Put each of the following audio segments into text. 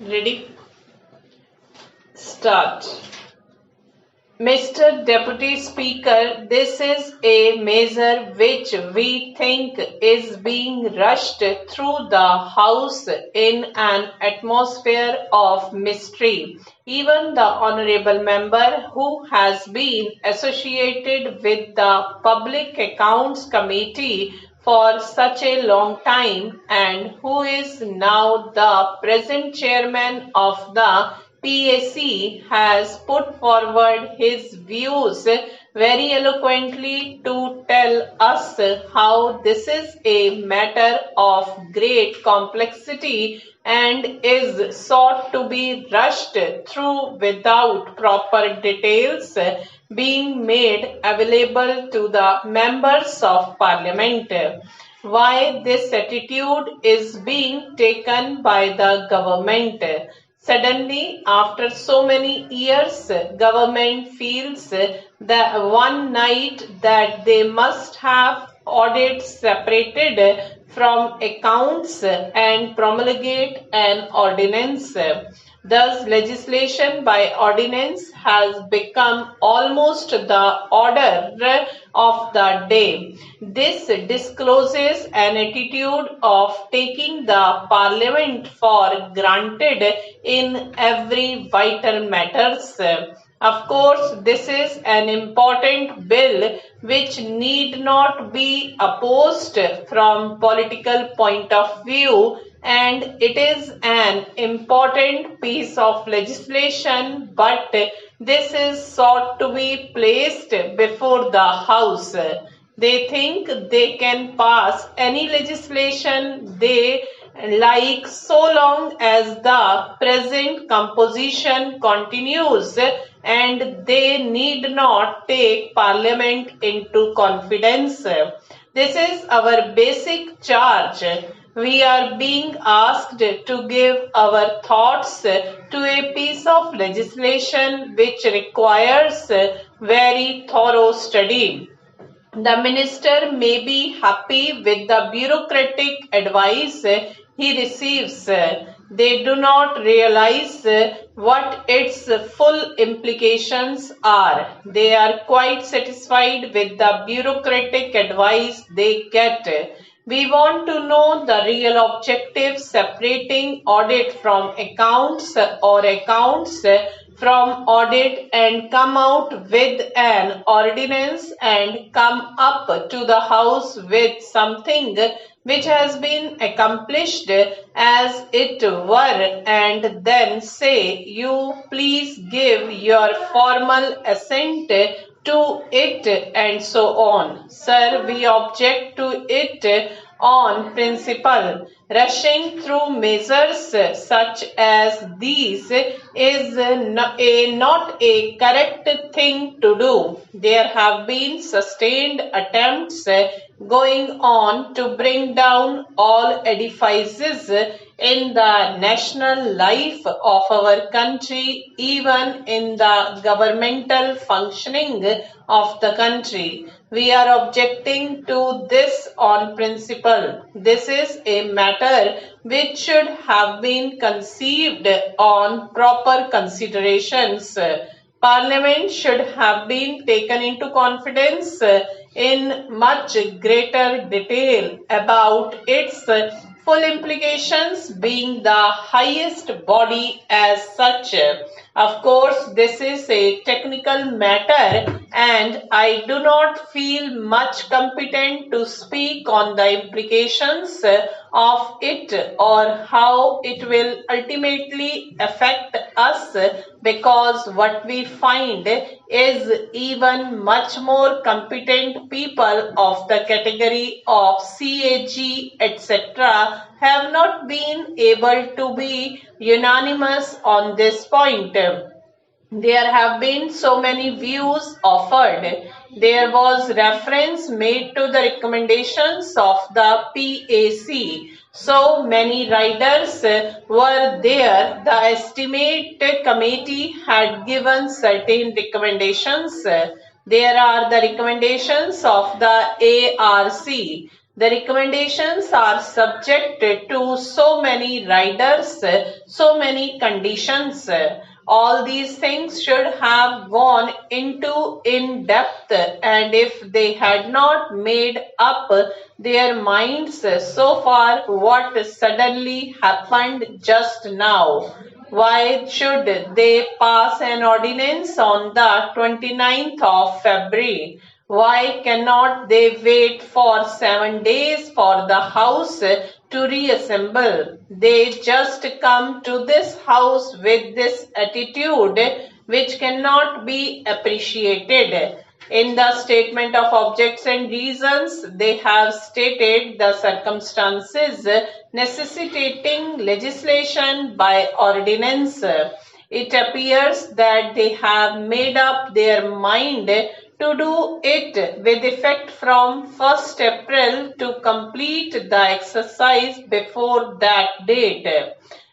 Ready? Start. Mr. Deputy Speaker, this is a measure which we think is being rushed through the House in an atmosphere of mystery. Even the honourable member who has been associated with the Public Accounts Committee for such a long time and who is now the present chairman of the PAC has put forward his views very eloquently to tell us how this is a matter of great complexity and is sought to be rushed through without proper details being made available to the members of parliament. Why this attitude is being taken by the government? Suddenly, after so many years, government feels that one night that they must have audits separated from accounts and promulgate an ordinance. Thus, legislation by ordinance has become almost the order of the day. This discloses an attitude of taking the parliament for granted in every vital matters. Of course, this is an important bill which need not be opposed from political point of view, and it is an important piece of legislation, but this is sought to be placed before the House. They think they can pass any legislation they like so long as the present composition continues and they need not take parliament into confidence. This is our basic charge. We are being asked to give our thoughts to a piece of legislation which requires very thorough study. The minister may be happy with the bureaucratic advice he receives. They do not realize what its full implications are. They are quite satisfied with the bureaucratic advice they get. We want to know the real objective separating audit from accounts or accounts from audit and come out with an ordinance and come up to the House with something which has been accomplished as it were, and then say, you please give your formal assent to it and so on. Sir, we object to it on principle. Rushing through measures such as these is not a correct thing to do. There have been sustained attempts going on to bring down all edifices in the national life of our country, even in the governmental functioning of the country. We are objecting to this on principle. This is a matter which should have been conceived on proper considerations. Parliament should have been taken into confidence in much greater detail about its full implications, being the highest body as such. Of course, this is a technical matter and I do not feel much competent to speak on the implications of it or how it will ultimately affect us, because what we find is even much more competent people of the category of CAG etc. have not been able to be unanimous on this point. There have been so many views offered. There was reference made to the recommendations of the PAC. So many riders were there. The estimate committee had given certain recommendations. There are the recommendations of the ARC. The recommendations are subject to so many riders, so many conditions. All these things should have gone into in depth, and if they had not made up their minds so far, what suddenly happened just now? Why should they pass an ordinance on the 29th of February? Why cannot they wait for 7 days for the House to reassemble? They just come to this House with this attitude which cannot be appreciated. In the statement of objects and reasons, they have stated the circumstances necessitating legislation by ordinance. It appears that they have made up their mind to do it with effect from 1st April to complete the exercise before that date.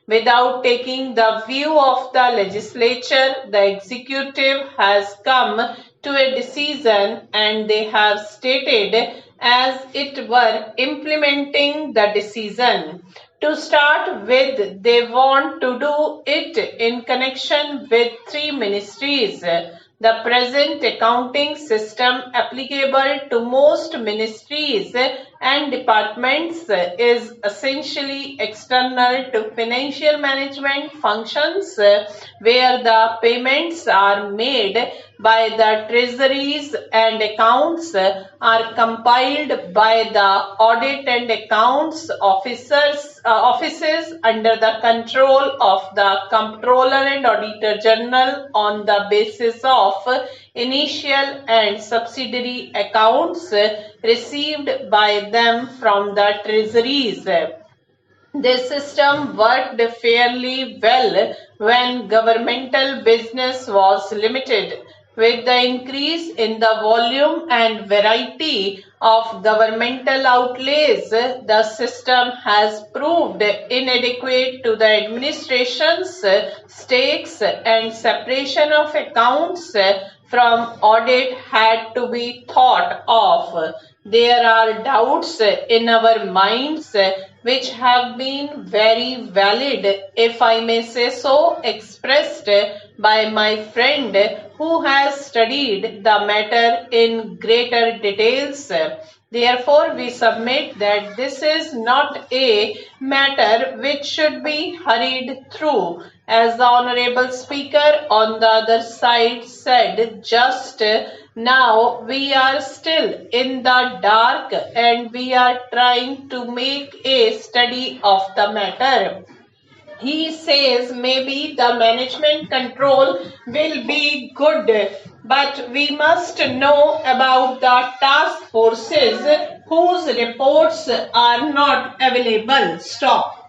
Without taking the view of the legislature, the executive has come to a decision, and they have stated as it were implementing the decision. To start with, they want to do it in connection with 3 ministries. The present accounting system applicable to most ministries and departments is essentially external to financial management functions, where the payments are made by the treasuries and accounts are compiled by the audit and accounts offices under the control of the Comptroller and Auditor General on the basis of initial and subsidiary accounts received by them from the treasuries. This system worked fairly well when governmental business was limited. With the increase in the volume and variety of governmental outlays, the system has proved inadequate to the administration's stakes, and separation of accounts from audit had to be thought of. There are doubts in our minds which have been very valid, if I may say so, expressed by my friend who has studied the matter in greater details. Therefore, we submit that this is not a matter which should be hurried through. As the Honorable Speaker on the other side said just now, we are still in the dark and we are trying to make a study of the matter. He says maybe the management control will be good, but we must know about the task forces whose reports are not available. Stop.